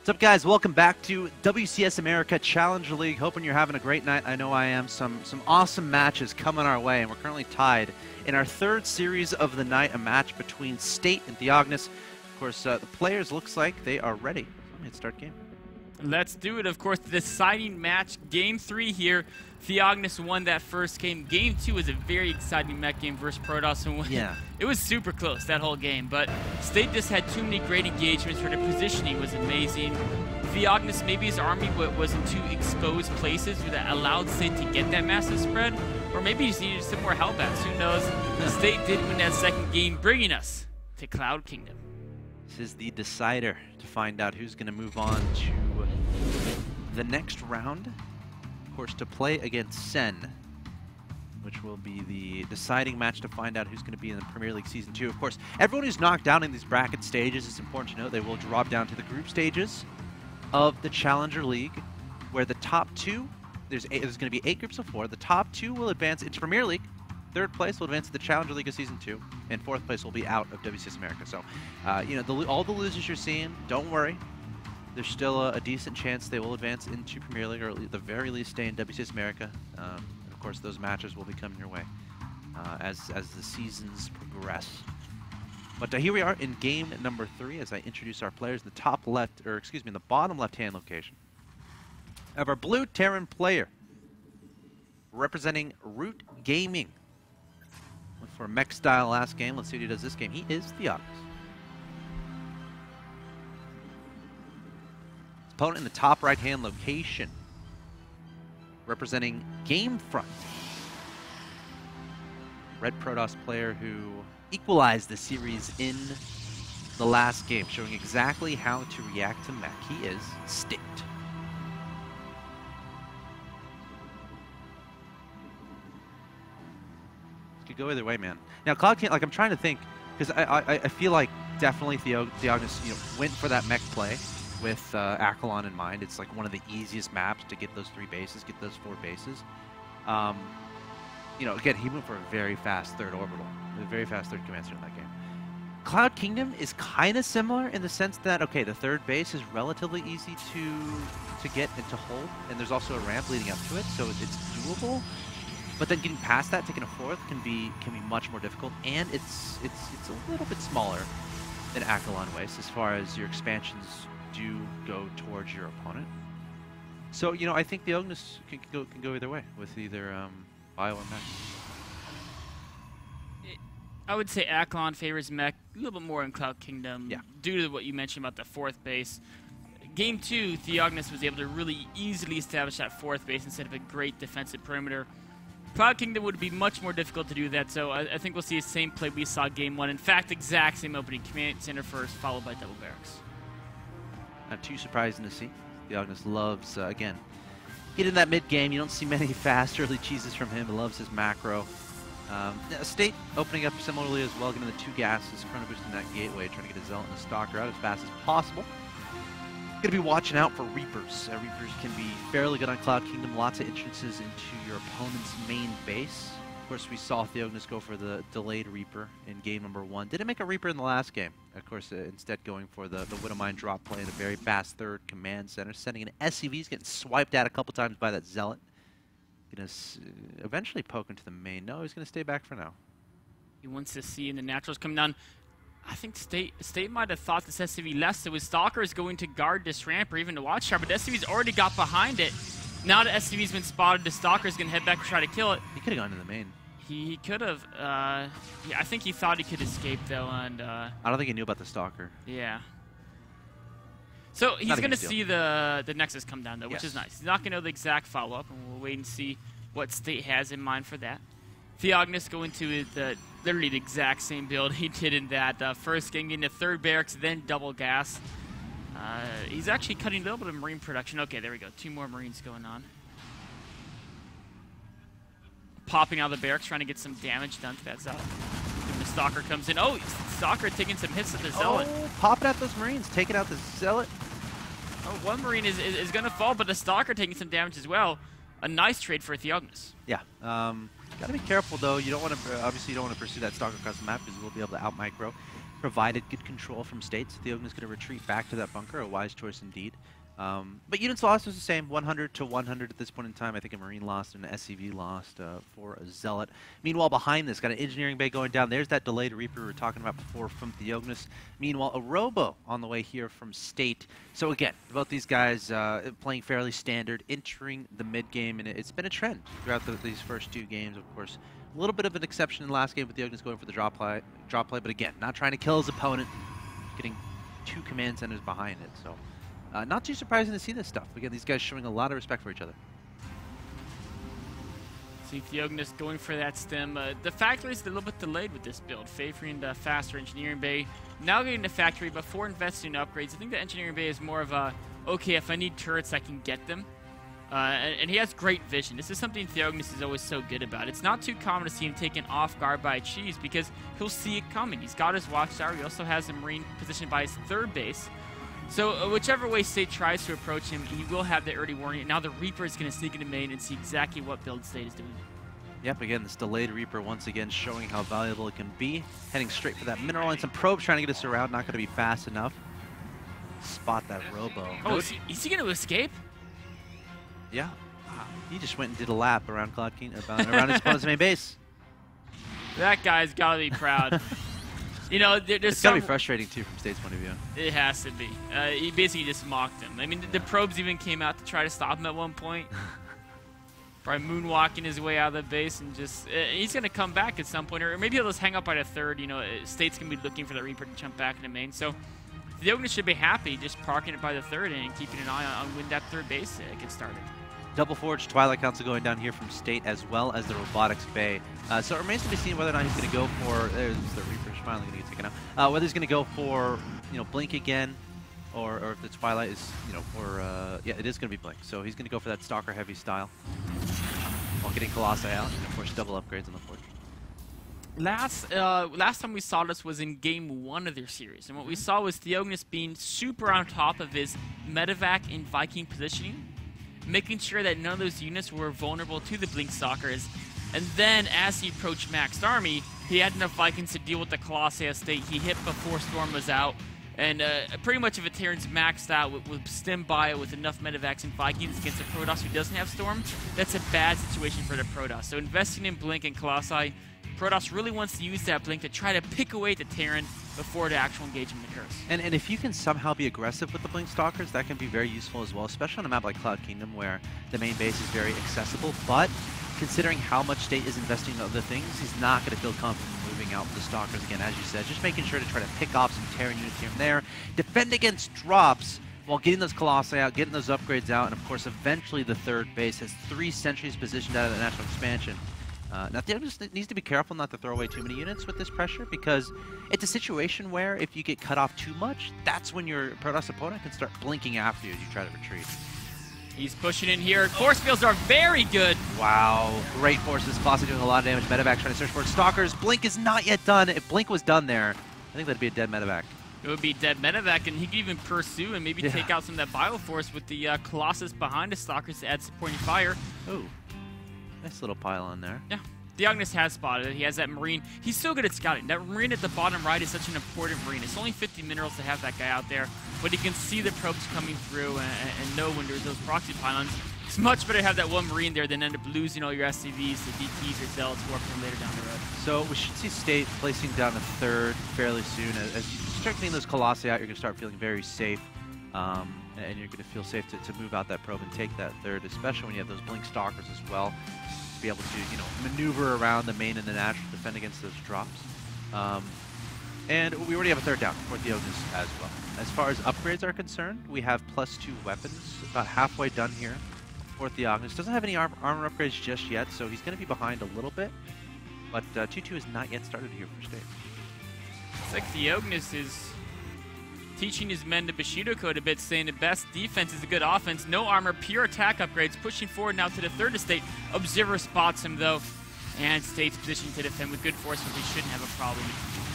What's up, guys? Welcome back to WCS America Challenger League. Hoping you're having a great night. I know I am. Some awesome matches coming our way, and we're currently tied in our third series of the night, a match between State and TheOgnis. Of course, the players looks like they are ready. Let's start game. Let's do it. Of course, the deciding match, Game 3 here. TheOgnis won that first game. Game 2 was a very exciting mech game versus Protoss. And yeah. It was super close, that whole game. But State just had too many great engagements where the positioning was amazing. TheOgnis, maybe his army was in two exposed places that allowed State to get that massive spread. Or maybe he just needed some more hellbats. Who knows? State did win that second game, bringing us to Cloud Kingdom. This is the decider to find out who's going to move on to the next round. Of course, to play against Sen, which will be the deciding match to find out who's going to be in the Premier League Season 2. Of course, everyone who's knocked down in these bracket stages, it's important to note they will drop down to the group stages of the Challenger League, where the top two, there's going to be 8 groups of 4. The top 2 will advance into Premier League. Third place will advance to the Challenger League of Season 2, and fourth place will be out of WCS America. So, you know, all the losers you're seeing, don't worry. There's still a decent chance they will advance into Premier League, or at the very least stay in WCS America. And of course, those matches will be coming your way as the seasons progress. But here we are in game number 3 as I introduce our players in the top left, or excuse me, in the bottom left-hand location. I have our blue Terran player representing Root Gaming. Went for a mech style last game. Let's see what he does this game. He is TheOgnis. His opponent in the top right-hand location, representing Gamefront. Red Protoss player who equalized the series in the last game, showing exactly how to react to mech. He is State. Could go either way, man. Now, Cloud can't, like, I'm trying to think, because I feel like definitely TheOgnis, you know, went for that mech play with Aquilon in mind. It's like one of the easiest maps to get those 3 bases, get those 4 bases. You know, again, he went for a very fast third orbital, a very fast third command center in that game. Cloud Kingdom is kind of similar in the sense that, okay, the third base is relatively easy to get and to hold, and there's also a ramp leading up to it, so it's doable. But then getting past that, taking a fourth can be much more difficult, and it's a little bit smaller than Aquilon Waste as far as your expansions do go towards your opponent. So, you know, I think TheOgnis can go either way with either bio or mech. I would say Aquilon favors mech a little bit more in Cloud Kingdom, yeah, due to what you mentioned about the fourth base. Game 2, TheOgnis was able to really easily establish that fourth base instead of a great defensive perimeter. Cloud Kingdom would be much more difficult to do that, so I think we'll see the same play we saw Game 1. In fact, exact same opening. Command Center first, followed by double barracks. Not too surprising to see. TheOgnis loves, again, get in that mid-game. You don't see many fast early cheeses from him. He loves his macro. State opening up similarly as well, getting the 2 gases, chrono boosting that gateway, trying to get a Zealot and a Stalker out as fast as possible. Going to be watching out for Reapers. Reapers can be fairly good on Cloud Kingdom. Lots of entrances into your opponent's main base. Of course, we saw TheOgnis go for the delayed Reaper in game number 1. Didn't make a Reaper in the last game. Of course, instead going for the Widowmine drop play in a very fast third command center. Sending an SCV. He's getting swiped out a couple times by that Zealot. Going to eventually poke into the main. No, he's going to stay back for now. He wants to see in the naturals come down. I think State might have thought this SCV left, so his Stalker is going to guard this ramp or even to watch tower, but SCV's already got behind it. Now that SCV's been spotted, the Stalker's going to head back and try to kill it. He could have gone to the main. He could have. Yeah, I think he thought he could escape, though, and... I don't think he knew about the Stalker. Yeah. So he's going to see the Nexus come down, though, which is nice. He's not going to know the exact follow-up, and we'll wait and see what State has in mind for that. TheOgnis going to literally the exact same build he did in that first game, getting the third barracks, then double gas. He's actually cutting a little bit of Marine production. Okay, there we go. 2 more Marines going on. Popping out of the barracks, trying to get some damage done to that Zealot. And the Stalker comes in. Oh, Stalker taking some hits at the Zealot. Oh, popping out those Marines, taking out the Zealot. Oh, 1 Marine is going to fall, but the Stalker taking some damage as well. A nice trade for TheOgnis. Yeah. Got to be careful, though. You don't want to, obviously, you don't want to pursue that Stalker across the map because you will be able to out-micro. provided good control from State. So TheOgnis is going to retreat back to that bunker, a wise choice indeed. But units lost was the same, 100 to 100 at this point in time. I think a Marine lost and an SCV lost for a Zealot. Meanwhile, behind this, got an engineering bay going down. There's that delayed Reaper we were talking about before from TheOgnis. Meanwhile, a Robo on the way here from State. So again, both these guys playing fairly standard, entering the mid game, and it's been a trend throughout these first 2 games, of course. A little bit of an exception in the last game with TheOgnis going for the drop play, but again, not trying to kill his opponent, getting 2 command centers behind it. So. Not too surprising to see this stuff. Again, these guys showing a lot of respect for each other. See TheOgnis going for that stem. The factory is a little bit delayed with this build, favoring the faster engineering bay. Now getting the factory before investing in upgrades. I think the engineering bay is more of a, okay, if I need turrets, I can get them. And he has great vision. This is something TheOgnis is always so good about. It's not too common to see him taken off guard by a cheese because he'll see it coming. He's got his watchtower. He also has a Marine positioned by his 3rd base. So whichever way State tries to approach him, he will have the early warning. And now the Reaper is going to sneak into main and see exactly what build State is doing. Yep, again, this delayed Reaper once again showing how valuable it can be. Heading straight for that mineral and some probes trying to get us around. Not going to be fast enough. Spot that Robo. Oh, is he going to escape? Yeah. He just went and did a lap around Cloud King, around his opponent's main base. That guy's got to be proud. You know, it's got to be frustrating, too, from State's point of view. It has to be. He basically just mocked him. I mean, the probes even came out to try to stop him at one point. Probably moonwalking his way out of the base and just... he's going to come back at some point. Or maybe he'll just hang up by the 3rd. You know, State's going to be looking for the Reaper to jump back into main. So TheOgnis should be happy just parking it by the 3rd and keeping an eye on when that 3rd base gets started. Double Forge Twilight Council going down here from State as well as the Robotics Bay. So it remains to be seen whether or not he's going to go for... There's the Reaper's finally going to get taken out. Whether he's going to go for, you know, Blink again, or if the Twilight is, you know, for... yeah, it is going to be Blink. So he's going to go for that Stalker heavy style while getting Colossi out. And of course, double upgrades on the Forge. Last time we saw this was in game 1 of their series. And what we saw was TheOgnis being super on top of his medevac and Viking positioning, making sure that none of those units were vulnerable to the Blink Stalkers. And then, as he approached Maxed Army, he had enough Vikings to deal with the Colossi State. He hit before Storm was out, and pretty much if a Terran's maxed out with stem by with enough medevacs and Vikings against a Protoss who doesn't have Storm, that's a bad situation for the Protoss. So investing in Blink and Colossi, Protoss really wants to use that Blink to try to pick away the Terran before the actual engagement occurs. And if you can somehow be aggressive with the Blink Stalkers, that can be very useful as well, especially on a map like Cloud Kingdom where the main base is very accessible. But considering how much State is investing in other things, he's not going to feel comfortable moving out the Stalkers again, as you said. Just making sure to try to pick off some Terran units here and there, defend against drops while getting those Colossi out, getting those upgrades out, and of course eventually the 3rd base has 3 sentries positioned out of the national expansion. Now, TheOgnis needs to be careful not to throw away too many units with this pressure, because it's a situation where if you get cut off too much, that's when your Protoss opponent can start blinking after you as you try to retreat. He's pushing in here. Force fields are very good. Wow, great forces. Colossi doing a lot of damage. Medevac trying to search for it. Stalkers. Blink is not yet done. If Blink was done there, I think that'd be a dead Medevac. It would be dead Medevac, and he could even pursue and maybe take out some of that Bioforce with the Colossus behind the Stalkers to add supporting fire. Ooh. Nice little pylon there. Yeah. TheOgnis has spotted it. He has that Marine. He's so good at scouting. That Marine at the bottom right is such an important Marine. It's only 50 minerals to have that guy out there, but he can see the probes coming through and know when there's those proxy pylons. It's much better to have that one Marine there than end up losing all your SCVs, the DTs, or Zealots who are from later down the road. So we should see State placing down a 3rd fairly soon. As you start getting those Colossi out, you're going to start feeling very safe. And you're going to feel safe to move out that probe and take that 3rd, especially when you have those Blink Stalkers as well. Be able to, you know, maneuver around the main and the natural, defend against those drops. And we already have a 3rd down for TheOgnis as well. As far as upgrades are concerned, we have +2 weapons, about halfway done here for TheOgnis. Doesn't have any armor upgrades just yet, so he's going to be behind a little bit. But 2-2 is not yet started here for State. It's like TheOgnis is teaching his men the Bushido code a bit, saying the best defense is a good offense. No armor, pure attack upgrades. Pushing forward now to the 3rd estate. Observer spots him, though. And State's positioned to defend with good force, but we shouldn't have a problem.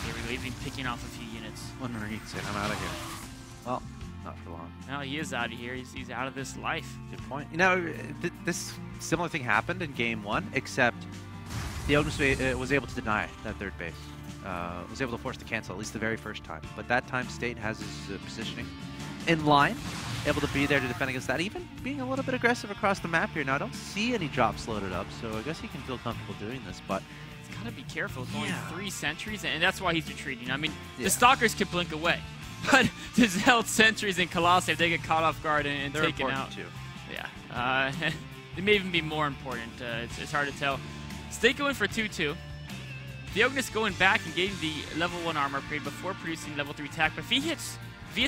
Here we go, even picking off a few units. One Marine saying, I'm out of here. Well, not for long. No, he is out of here. He's out of this life. Good point. You know, this similar thing happened in game 1, except TheOgnis was able to deny that 3rd base. was able to force the cancel, at least the very first time. But that time, State has his positioning in line, able to be there to defend against that, even being a little bit aggressive across the map here. Now, I don't see any drops loaded up, so I guess he can feel comfortable doing this, but he's got to be careful. It's only 3 sentries, and that's why he's retreating. I mean, the Stalkers can blink away, but the Zealot sentries and Colossi, if they get caught off guard and taken out, too. Yeah, they may even be more important. It's hard to tell. State going for 2-2. TheOgnis going back and getting the level 1 armor upgrade before producing level 3 attack, but if he hits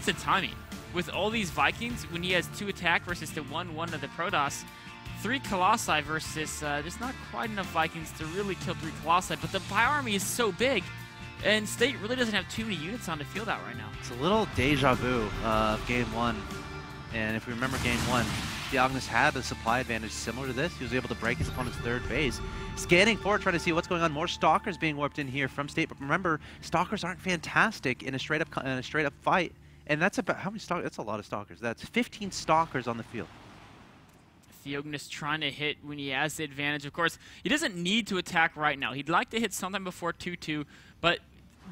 a timing with all these Vikings, when he has 2 attack versus the 1-1 of the Protoss, 3 Colossi versus, there's not quite enough Vikings to really kill 3 Colossi, but the Bio Army is so big, and State really doesn't have too many units on the field out right now. It's a little deja vu of Game 1, and if we remember Game 1, TheOgnis had a supply advantage similar to this. He was able to break his opponent's 3rd base. Scanning forward, trying to see what's going on. More Stalkers being warped in here from State, but remember, Stalkers aren't fantastic in a straight up fight. And that's about how many Stalkers? That's a lot of Stalkers. That's 15 Stalkers on the field. TheOgnis trying to hit when he has the advantage. Of course, he doesn't need to attack right now. He'd like to hit sometime before 2-2, but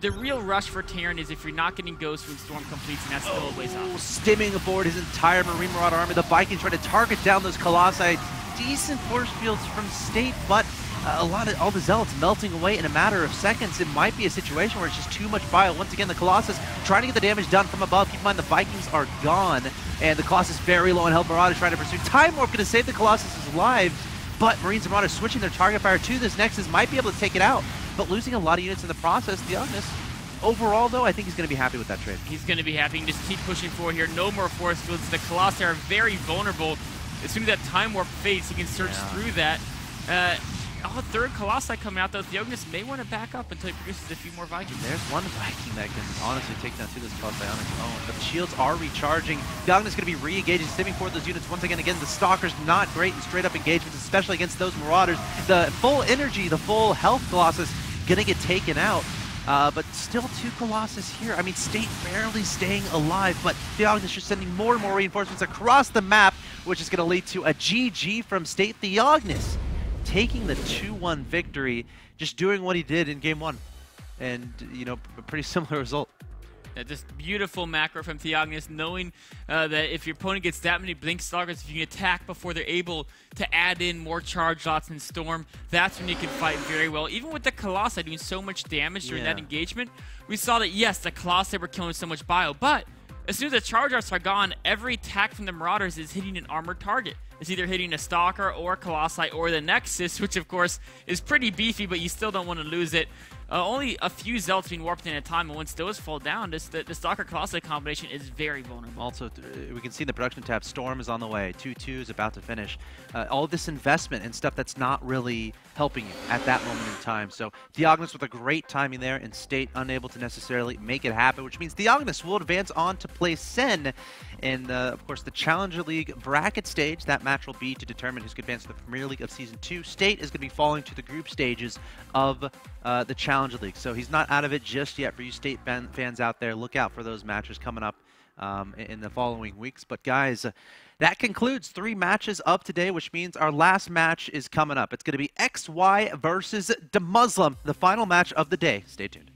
the real rush for Terran is if you're not getting Ghost when Storm completes, and that's still a ways off. Stimming aboard his entire Marine Marauder army. The Vikings trying to target down those Colossi. Decent force fields from State, but all the Zealots melting away in a matter of seconds. It might be a situation where it's just too much bio. Once again, the Colossus trying to get the damage done from above. Keep in mind the Vikings are gone, and the Colossus very low on health. Marauders trying to pursue. Time Warp going to save the Colossus' lives, but Marines and Marauders switching their target fire to this Nexus might be able to take it out, but losing a lot of units in the process. TheOgnis, overall, though, I think he's going to be happy with that trade. He's going to be happy and just keep pushing forward here. No more force fields. The Colossi are very vulnerable. As soon as that Time Warp fades, he can surge through that. 3rd Colossi coming out, though. TheOgnis may want to back up until he produces a few more Vikings. There's one Viking that can honestly take down 2 of those Colossi on his own, but the shields are recharging. TheOgnis going to be re-engaging, stimming forward those units once again. Again, the Stalkers not great in straight-up engagements, especially against those Marauders. The full energy, the full health Colossus going to get taken out. But still 2 Colossus here. I mean, State barely staying alive, but TheOgnis just sending more and more reinforcements across the map, which is going to lead to a GG from State. TheOgnis taking the 2-1 victory, just doing what he did in Game 1. And, you know, a pretty similar result. Yeah, just beautiful macro from TheOgnis, knowing that if your opponent gets that many Blink Stalkers, if you can attack before they're able to add in more charge lots and Storm, that's when you can fight very well. Even with the Colossi doing so much damage during that engagement, we saw that, yes, the Colossi were killing so much bio, but as soon as the charge lots are gone, every attack from the Marauders is hitting an armored target. It's either hitting a Stalker or a Colossi or the Nexus, which of course is pretty beefy, but you still don't want to lose it. Only a few Zealots being warped in at a time, and once those fall down, the Stalker Colossi combination is very vulnerable. Also, we can see in the production tab, Storm is on the way. 2-2 is about to finish. All this investment and stuff that's not really helping you at that moment in time. So TheOgnis with a great timing there, and State unable to necessarily make it happen, which means TheOgnis will advance on to play Sen. And, of course, the Challenger League bracket stage, that match will be to determine who's going to advance to the Premier League of Season 2. State is going to be falling to the group stages of the Challenger League. So he's not out of it just yet. For you State fans out there, look out for those matches coming up in the following weeks. But, guys, that concludes 3 matches of today, which means our last match is coming up. It's going to be XY versus the Muslim, the final match of the day. Stay tuned.